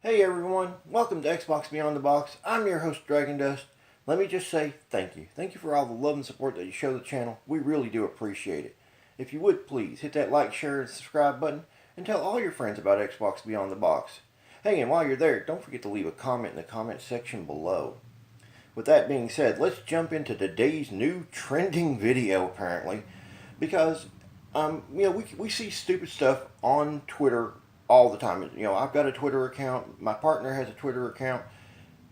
Hey everyone, welcome to Xbox Beyond the Box. I'm your host Dragon Dust. Let me just say thank you. Thank you for all the love and support that you show the channel. We really do appreciate it. If you would please hit that like, share, and subscribe button and tell all your friends about Xbox Beyond the Box. Hey, and while you're there, don't forget to leave a comment in the comment section below. With that being said, let's jump into today's new trending video apparently because we see stupid stuff on Twitter all the time. I've got a Twitter account, my partner has a Twitter account,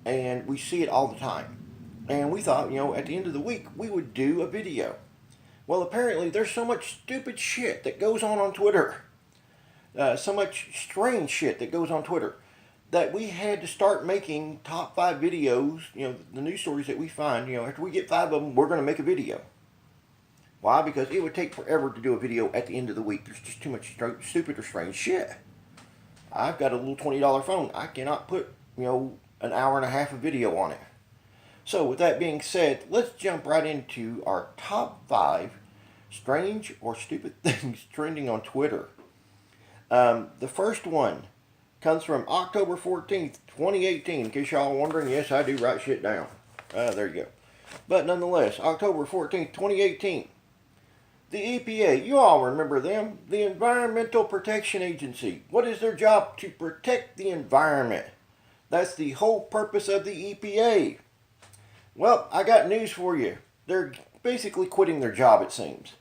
and we see it all the time. And we thought, at the end of the week, we would do a video. Well, apparently there's so much stupid shit that goes on Twitter, so much strange shit that goes on Twitter, that we had to start making top 5 videos, the news stories that we find, after we get 5 of them, we're going to make a video. Why? Because it would take forever to do a video at the end of the week. There's just too much stupid or strange shit. I've got a little $20 phone. I cannot put, an hour and a half of video on it. So with that being said, let's jump right into our top 5 strange or stupid things trending on Twitter. The first one comes from October 14th, 2018. In case y'all are wondering, yes, I do write shit down. There you go. But nonetheless, October 14th, 2018. The EPA, you all remember them, the Environmental Protection Agency. What is their job? To protect the environment. That's the whole purpose of the EPA. Well, I got news for you. They're basically quitting their job, it seems.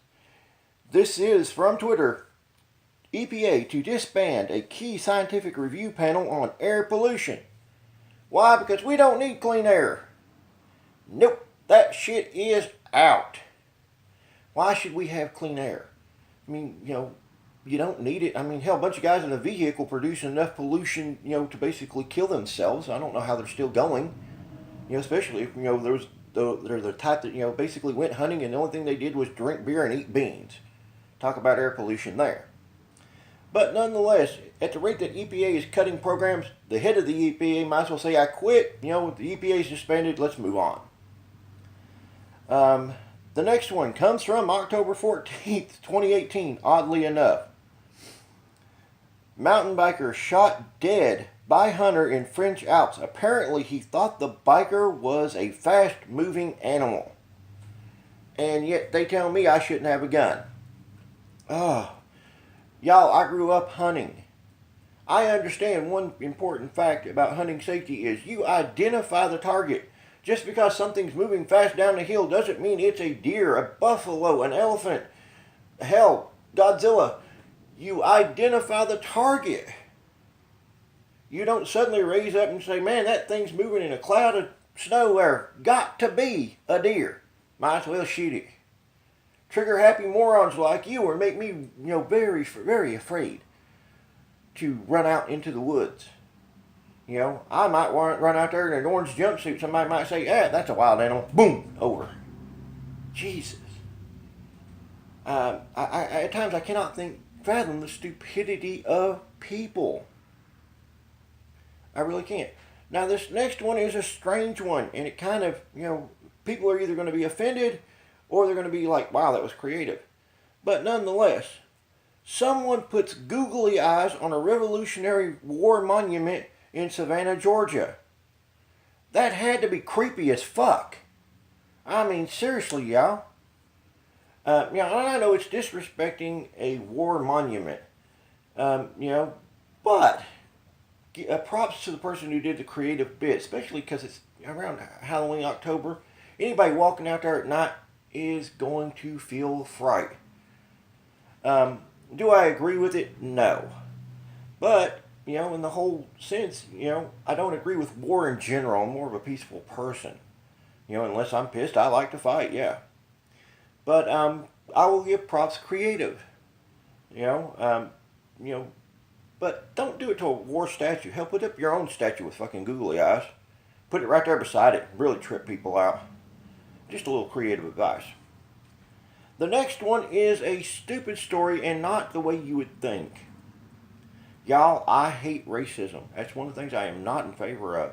This is from Twitter. EPA to disband a key scientific review panel on air pollution. Why? Because we don't need clean air. Nope, that shit is out. Why should we have clean air? I mean, you don't need it. I mean, hell, a bunch of guys in a vehicle produce enough pollution, to basically kill themselves. I don't know how they're still going. Especially if, they're the type that, basically went hunting and the only thing they did was drink beer and eat beans. Talk about air pollution there. But nonetheless, at the rate that EPA is cutting programs, the head of the EPA might as well say, I quit. The EPA is disbanded. Let's move on. The next one comes from October 14th, 2018, oddly enough. Mountain biker shot dead by hunter in French Alps. Apparently, he thought the biker was a fast-moving animal. And yet, they tell me I shouldn't have a gun. Oh, y'all, I grew up hunting. I understand one important fact about hunting safety is you identify the target. Just because something's moving fast down the hill doesn't mean it's a deer, a buffalo, an elephant, hell, Godzilla. You identify the target. You don't suddenly raise up and say, man, that thing's moving in a cloud of snow there. Got to be a deer. Might as well shoot it. Trigger happy morons like you or make me, very, very afraid to run out into the woods. I might run out there in an orange jumpsuit. Somebody might say, that's a wild animal. Boom, over. Jesus. At times I cannot fathom the stupidity of people. I really can't. Now this next one is a strange one. And it kind of, people are either going to be offended or they're going to be like, wow, that was creative. But nonetheless, someone puts googly eyes on a Revolutionary War monument in Savannah, Georgia. That had to be creepy as fuck. I mean, seriously, y'all. And I know it's disrespecting a war monument. But props to the person who did the creative bit, especially because it's around Halloween, October. Anybody walking out there at night is going to feel fright. Do I agree with it? No. But in the whole sense, I don't agree with war in general. I'm more of a peaceful person. Unless I'm pissed, I like to fight, yeah. But I will give props creative. But don't do it to a war statue. Hell, put up your own statue with fucking googly eyes. Put it right there beside it. Really trip people out. Just a little creative advice. The next one is a stupid story and not the way you would think. Y'all, I hate racism. That's one of the things I am not in favor of.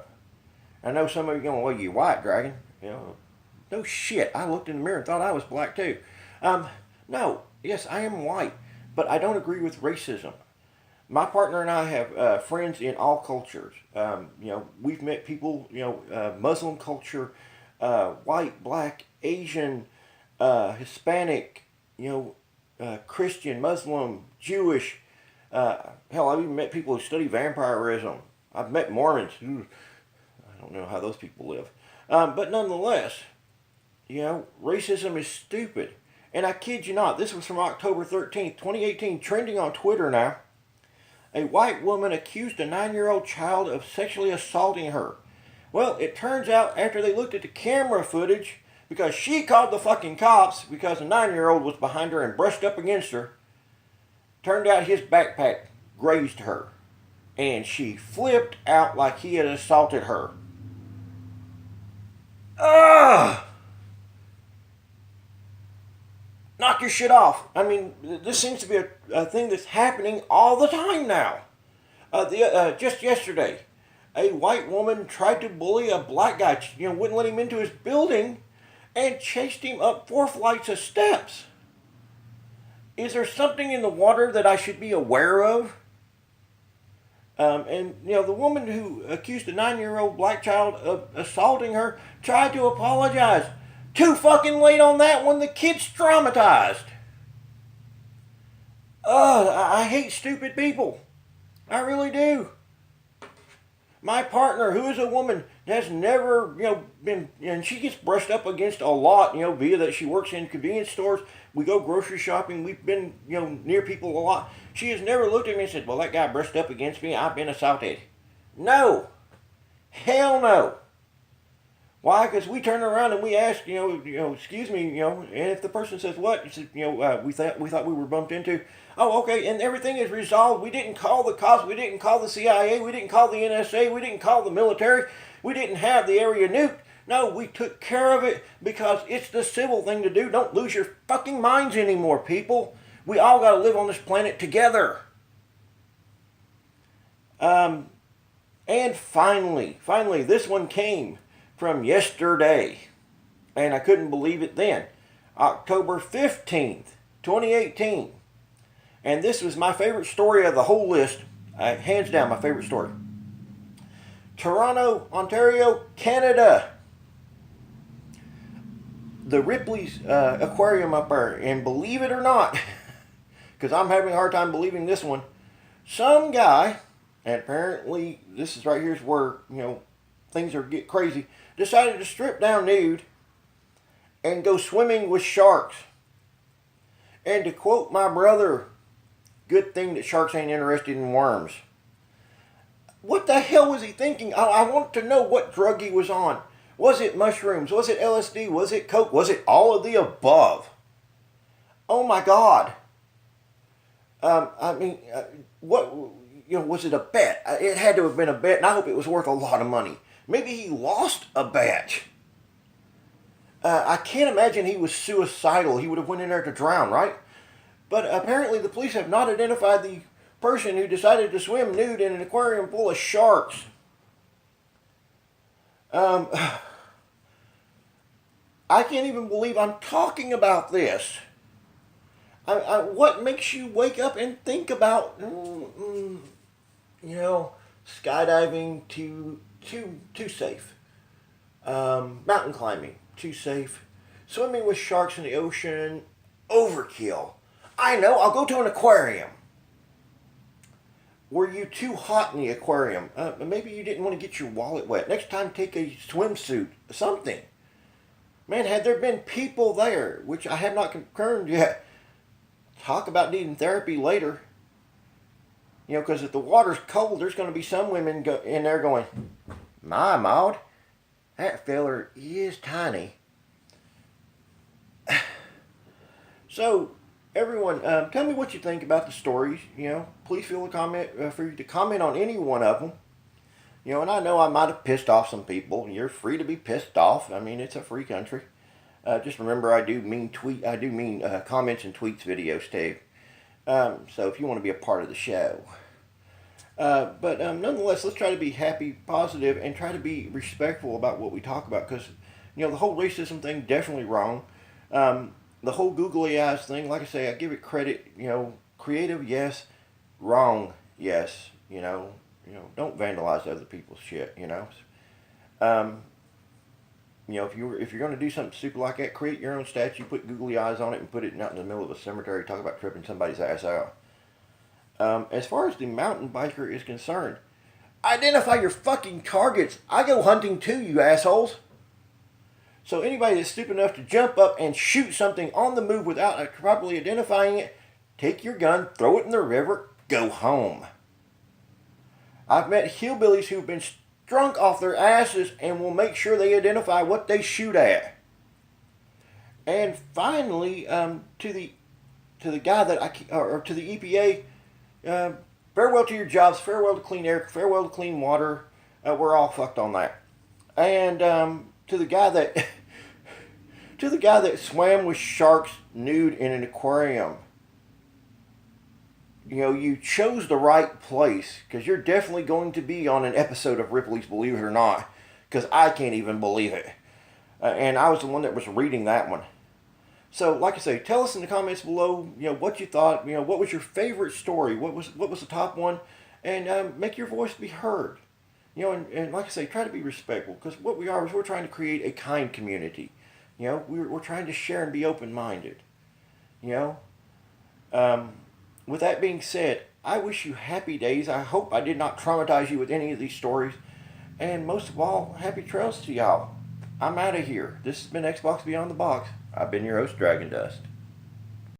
I know some of you are going, well, you white, Dragon. No shit. I looked in the mirror and thought I was black too. No, yes, I am white, but I don't agree with racism. My partner and I have friends in all cultures. We've met people, Muslim culture, white, black, Asian, Hispanic, Christian, Muslim, Jewish. Hell, I've even met people who study vampirism. I've met Mormons. I don't know how those people live. But nonetheless, racism is stupid. And I kid you not, this was from October 13th, 2018, trending on Twitter now. A white woman accused a 9-year-old child of sexually assaulting her. Well, it turns out after they looked at the camera footage, because she called the fucking cops because the 9-year-old was behind her and brushed up against her, turned out his backpack grazed her. And she flipped out like he had assaulted her. Ugh! Knock your shit off. I mean, this seems to be a thing that's happening all the time now. Just yesterday, a white woman tried to bully a black guy, wouldn't let him into his building and chased him up 4 flights of steps. Is there something in the water that I should be aware of? The woman who accused a 9-year-old black child of assaulting her tried to apologize. Too fucking late on that one. The kid's traumatized. I hate stupid people. I really do. My partner, who is a woman, has never, been, and she gets brushed up against a lot, via that she works in convenience stores. We go grocery shopping. We've been, near people a lot. She has never looked at me and said, well, that guy brushed up against me. I've been assaulted. No. Hell no. Why? Because we turn around and we ask, excuse me, and if the person says what, you said, we thought we were bumped into. Oh, okay, and everything is resolved. We didn't call the cops. We didn't call the CIA. We didn't call the NSA. We didn't call the military. We didn't have the area nuked. No, we took care of it because it's the civil thing to do. Don't lose your fucking minds anymore, people. We all got to live on this planet together. And finally, this one came from yesterday, and I couldn't believe it then. October 15th, 2018. And this was my favorite story of the whole list. Hands down, my favorite story. Toronto, Ontario, Canada. The Ripley's Aquarium up there. And believe it or not, because I'm having a hard time believing this one, some guy, and apparently this is right here's where, things are get crazy, decided to strip down nude and go swimming with sharks. And to quote my brother, good thing that sharks ain't interested in worms. What the hell was he thinking? I want to know what drug he was on. Was it mushrooms? Was it LSD? Was it coke? Was it all of the above? Oh my God. What, was it a bet? It had to have been a bet, and I hope it was worth a lot of money. Maybe he lost a bet. I can't imagine he was suicidal. He would have went in there to drown, right? But apparently the police have not identified the person who decided to swim nude in an aquarium full of sharks. I can't even believe I'm talking about this. What makes you wake up and think about, skydiving too safe. Mountain climbing, too safe. Swimming with sharks in the ocean, overkill. I know, I'll go to an aquarium. Were you too hot in the aquarium? Maybe you didn't want to get your wallet wet. Next time, take a swimsuit, something. Man, had there been people there, which I have not confirmed yet, talk about needing therapy later. Because if the water's cold, there's going to be some women in there going, my Maud, that feller is tiny. So, everyone, tell me what you think about the stories. Please feel free to comment on any one of them. And I know I might have pissed off some people. You're free to be pissed off. I mean, it's a free country. Just remember, I do mean comments and tweets videos too. So if you want to be a part of the show. But nonetheless, let's try to be happy, positive, and try to be respectful about what we talk about. Because, the whole racism thing, definitely wrong. The whole googly eyes thing, like I say, I give it credit. Creative, yes. Wrong. yes, don't vandalize other people's shit. Um, if you're going to do something stupid like that, create your own statue, put googly eyes on it, and put it out in the middle of a cemetery. Talk about tripping somebody's ass out. As far as the mountain biker is concerned, identify your fucking targets. I go hunting too, you assholes. So anybody that's stupid enough to jump up and shoot something on the move without properly identifying it, take your gun, throw it in the river, go home. I've met hillbillies who've been drunk off their asses and will make sure they identify what they shoot at. And finally, to the guy to the EPA, farewell to your jobs, farewell to clean air, farewell to clean water. We're all fucked on that. And to the guy that swam with sharks nude in an aquarium. You chose the right place, because you're definitely going to be on an episode of Ripley's Believe It or Not, because I can't even believe it. And I was the one that was reading that one. So, like I say, tell us in the comments below, what you thought, what was your favorite story, what was the top one, and make your voice be heard. And like I say, try to be respectful, because what we are is we're trying to create a kind community. We're trying to share and be open-minded. With that being said, I wish you happy days. I hope I did not traumatize you with any of these stories. And most of all, happy trails to y'all. I'm out of here. This has been Xbox Beyond the Box. I've been your host, Dragon Dust.